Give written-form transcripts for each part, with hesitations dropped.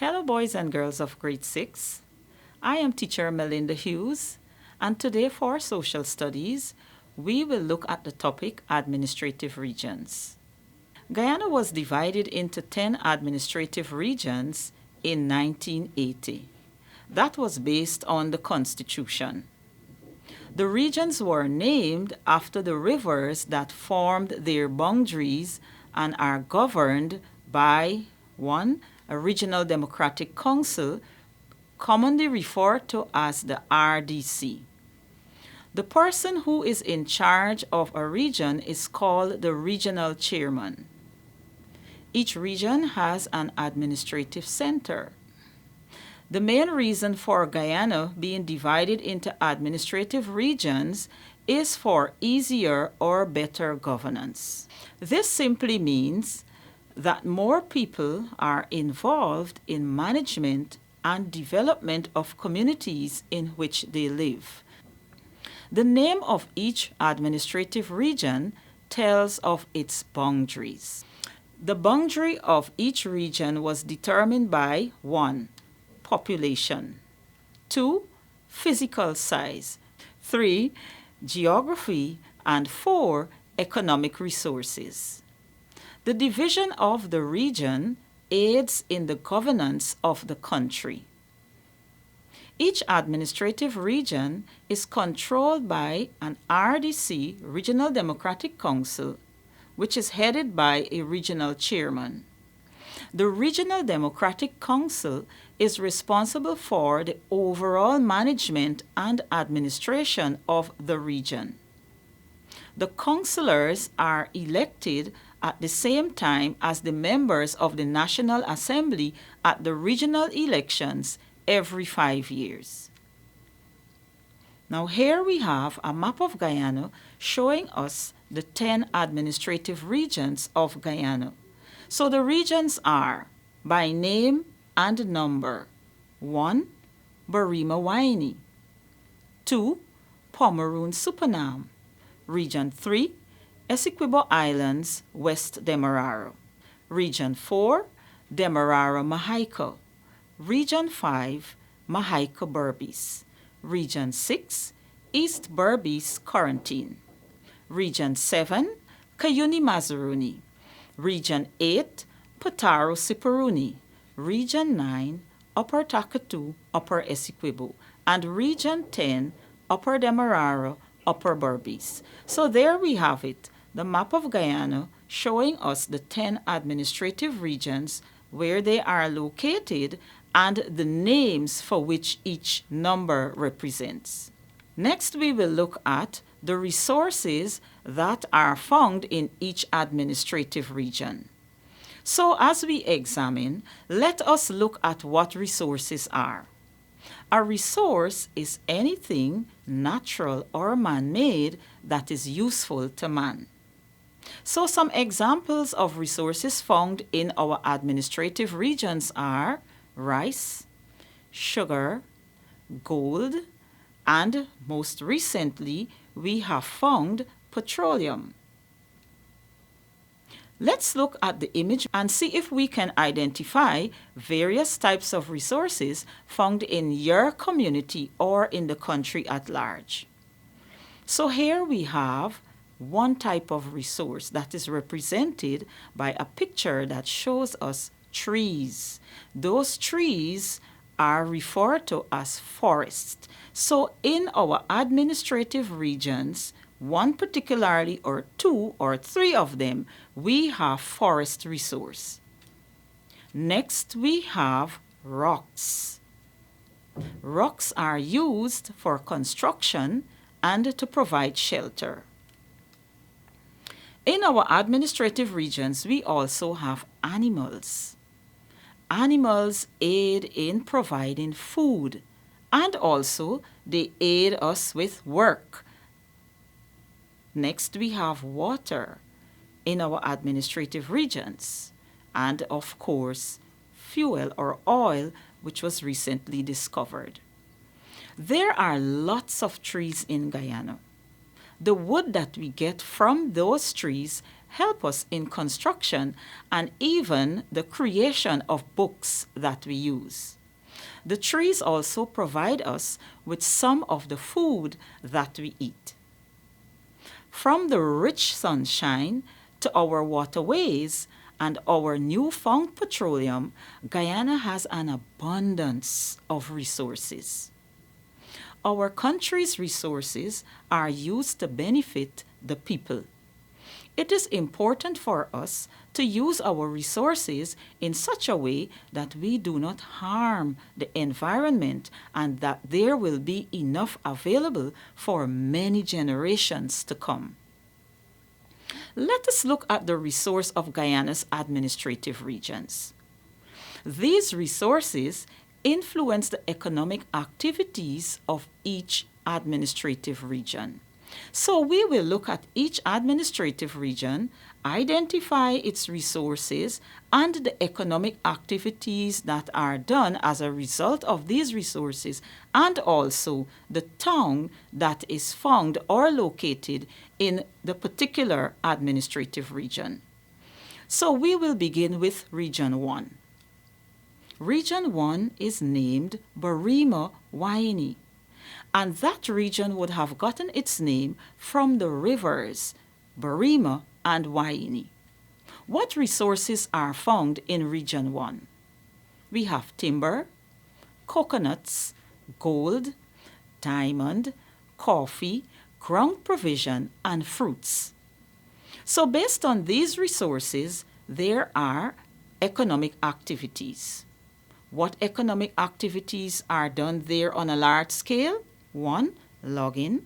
Hello boys and girls of grade 6. I am teacher Melinda Hughes, and today for social studies we will look at the topic administrative regions. Guyana was divided into 10 administrative regions in 1980. That was based on the Constitution. The regions were named after the rivers that formed their boundaries and are governed by 1. A Regional Democratic Council, commonly referred to as the R.D.C. The person who is in charge of a region is called the regional chairman. Each region has an administrative center. The main reason for Guyana being divided into administrative regions is for easier or better governance. This simply means that more people are involved in management and development of communities in which they live. The name of each administrative region tells of its boundaries. The boundary of each region was determined by 1. Population, 2. Physical size, 3. Geography, and 4. Economic resources. The division of the region aids in the governance of the country. Each administrative region is controlled by an R.D.C. Regional Democratic Council, which is headed by a regional chairman. The Regional Democratic Council is responsible for the overall management and administration of the region. The councillors are elected at the same time as the members of the National Assembly at the regional elections every 5 years. Now here we have a map of Guyana showing us the 10 administrative regions of Guyana. So the regions are, by name and number: 1. Barima-Waini, 2. Pomeroon Supenaam, Region 3, Essequibo Islands, West Demerara, Region 4, Demerara Mahaica, Region 5, Mahaica Berbice, Region 6, East Berbice Corentyne, Region 7, Cuyuni Mazaruni, Region 8, Potaro Siparuni, Region 9, Upper Takatu, Upper Essequibo, and Region 10, Upper Demerara, Upper Berbice. So there we have it, the map of Guyana showing us the 10 administrative regions, where they are located, and the names for which each number represents. Next, we will look at the resources that are found in each administrative region. So as we examine, let us look at what resources are. A resource is anything natural or man-made that is useful to man. So some examples of resources found in our administrative regions are rice, sugar, gold, and most recently we have found petroleum. Let's look at the image and see if we can identify various types of resources found in your community or in the country at large. So here we have one type of resource that is represented by a picture that shows us trees. Those trees are referred to as forests. So in our administrative regions, one particularly, or 2 or 3 of them, we have forest resource. Next, we have rocks. Rocks are used for construction and to provide shelter. In our administrative regions, we also have animals. Animals aid in providing food, and also they aid us with work. Next, we have water in our administrative regions, and of course, fuel or oil, which was recently discovered. There are lots of trees in Guyana. The wood that we get from those trees help us in construction and even the creation of books that we use. The trees also provide us with some of the food that we eat. From the rich sunshine to our waterways and our newfound petroleum, Guyana has an abundance of resources. Our country's resources are used to benefit the people. It is important for us to use our resources in such a way that we do not harm the environment and that there will be enough available for many generations to come. Let us look at the resource of Guyana's administrative regions. These resources influence the economic activities of each administrative region. So we will look at each administrative region, identify its resources and the economic activities that are done as a result of these resources, and also the town that is found or located in the particular administrative region. So we will begin with Region 1. Region 1 is named Barima-Waini, and that region would have gotten its name from the rivers Barima and Waini. What resources are found in Region 1? We have timber, coconuts, gold, diamond, coffee, ground provision, and fruits. So based on these resources, there are economic activities. What economic activities are done there on a large scale? 1. Logging.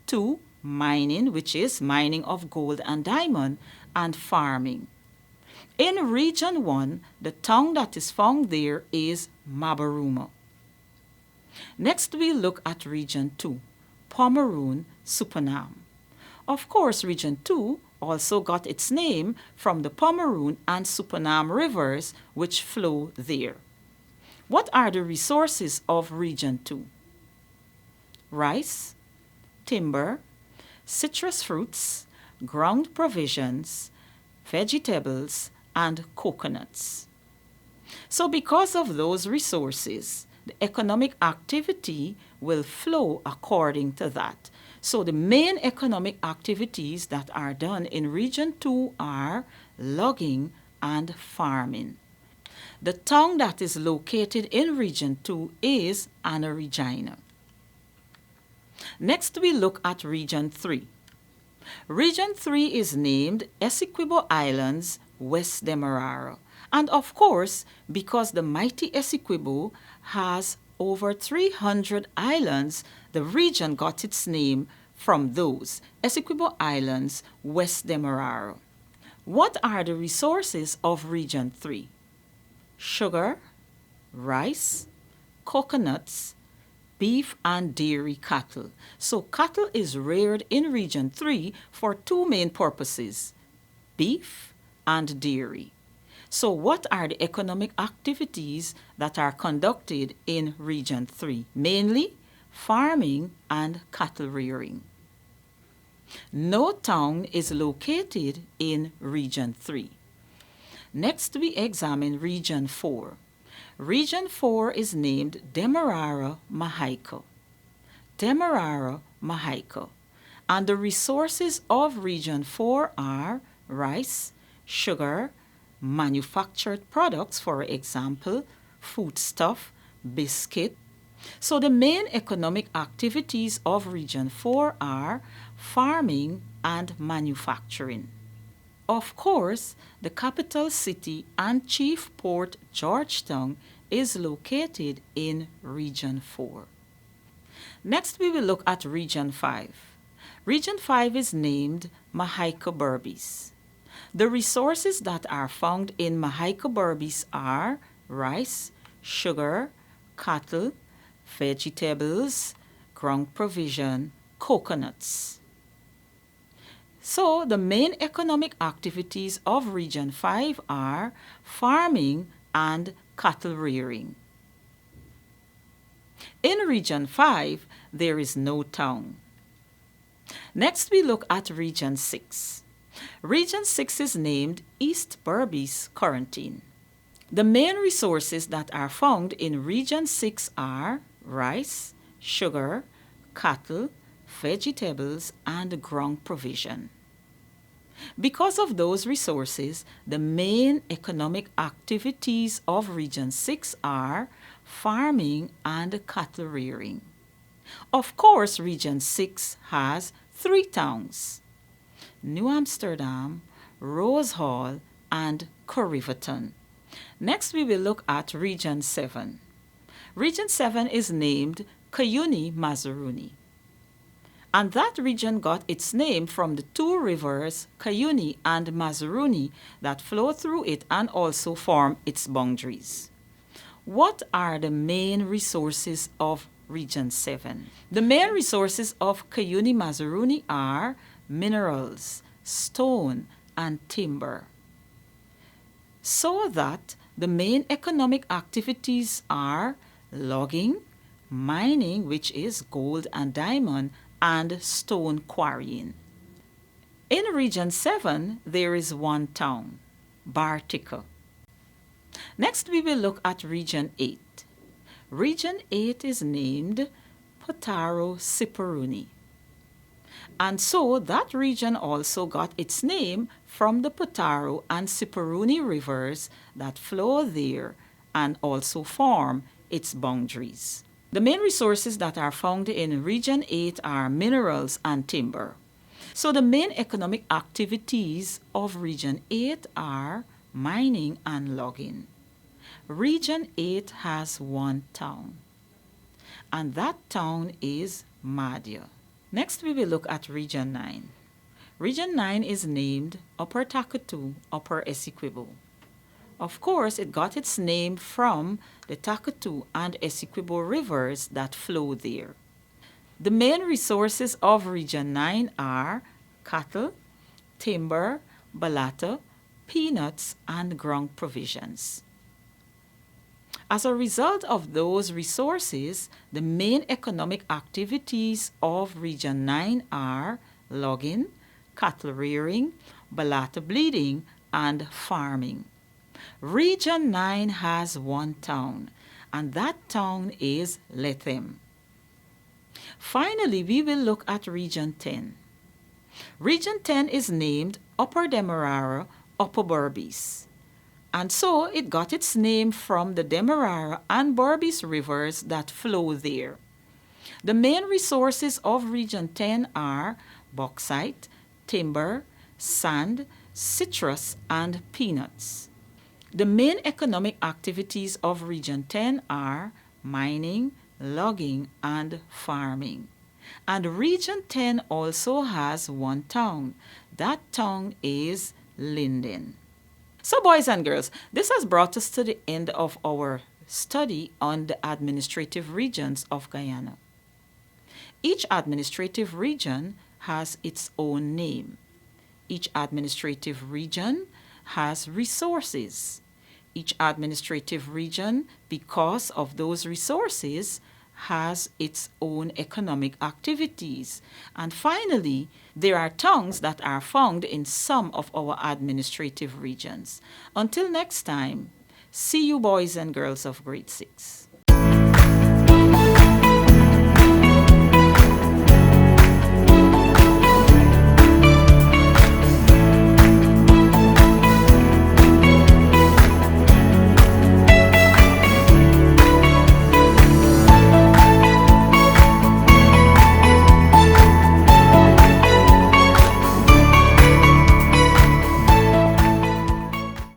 2. Mining, which is mining of gold and diamond, and farming. In Region 1, the town that is found there is Mabaruma. Next, we look at Region 2, Pomeroon, Supenaam. Of course, Region 2 also got its name from the Pomeroon and Supenaam rivers which flow there. What are the resources of Region 2? Rice, timber, citrus fruits, ground provisions, vegetables, and coconuts. So because of those resources, the economic activity will flow according to that. So the main economic activities that are done in Region 2 are logging and farming. The town that is located in Region 2 is Regina. Next, we look at Region 3. Region 3 is named Essequibo Islands, West Demerara. And of course, because the mighty Essequibo has over 300 islands, the region got its name from those Essequibo Islands, West Demerara. What are the resources of Region 3? Sugar, rice, coconuts, beef and dairy cattle. So cattle is reared in Region 3 for two main purposes, beef and dairy. So what are the economic activities that are conducted in Region 3? Mainly farming and cattle rearing. No town is located in Region 3. Next, we examine Region 4. Region 4 is named Demerara Mahaica. Demerara Mahaica. And the resources of Region 4 are rice, sugar, manufactured products, for example, foodstuff, biscuit. So the main economic activities of Region 4 are farming and manufacturing. Of course, the capital city and chief port, Georgetown, is located in Region 4. Next, we will look at Region 5. Region 5 is named Mahaica Berbice. The resources that are found in Mahaica Berbice are rice, sugar, cattle, vegetables, ground provision, coconuts. So the main economic activities of Region 5 are farming and cattle rearing. In Region 5, there is no town. Next, we look at Region 6. Region 6 is named East Berbice, Corentyne. The main resources that are found in Region 6 are rice, sugar, cattle, vegetables, and ground provision. Because of those resources, the main economic activities of Region 6 are farming and cattle rearing. Of course, Region 6 has 3 towns: New Amsterdam, Rosehall, and Corriverton. Next, we will look at Region 7. Region 7 is named Cuyuni Mazaruni. And that region got its name from the 2 rivers, Cuyuni and Mazaruni, that flow through it and also form its boundaries. What are the main resources of Region 7? The main resources of Cuyuni Mazaruni are minerals, stone, and timber. So that the main economic activities are logging, mining, which is gold and diamond, and stone quarrying. In Region 7, there is 1 town, Bartica. Next, we will look at Region 8. Region 8 is named Potaro Siparuni. And so that region also got its name from the Potaro and Siparuni rivers that flow there and also form its boundaries. The main resources that are found in Region 8 are minerals and timber. So the main economic activities of Region 8 are mining and logging. Region 8 has 1 town, and that town is Mahdia. Next, we will look at Region 9. Region 9 is named Upper Takatu, Upper Essequibo. Of course, it got its name from the Takatu and Essequibo rivers that flow there. The main resources of Region 9 are cattle, timber, balata, peanuts, and ground provisions. As a result of those resources, the main economic activities of Region 9 are logging, cattle rearing, balata bleeding, and farming. Region 9 has 1 town, and that town is Lethem. Finally, we will look at Region 10. Region 10 is named Upper Demerara, Upper Berbice. And so it got its name from the Demerara and Berbice rivers that flow there. The main resources of Region 10 are bauxite, timber, sand, citrus, and peanuts. The main economic activities of Region 10 are mining, logging, and farming. And Region 10 also has 1 town. That town is Linden. So boys and girls, this has brought us to the end of our study on the administrative regions of Guyana. Each administrative region has its own name. Each administrative region has resources. Each administrative region, because of those resources, has its own economic activities. And finally, there are tongues that are found in some of our administrative regions. Until next time, see you boys and girls of grade 6.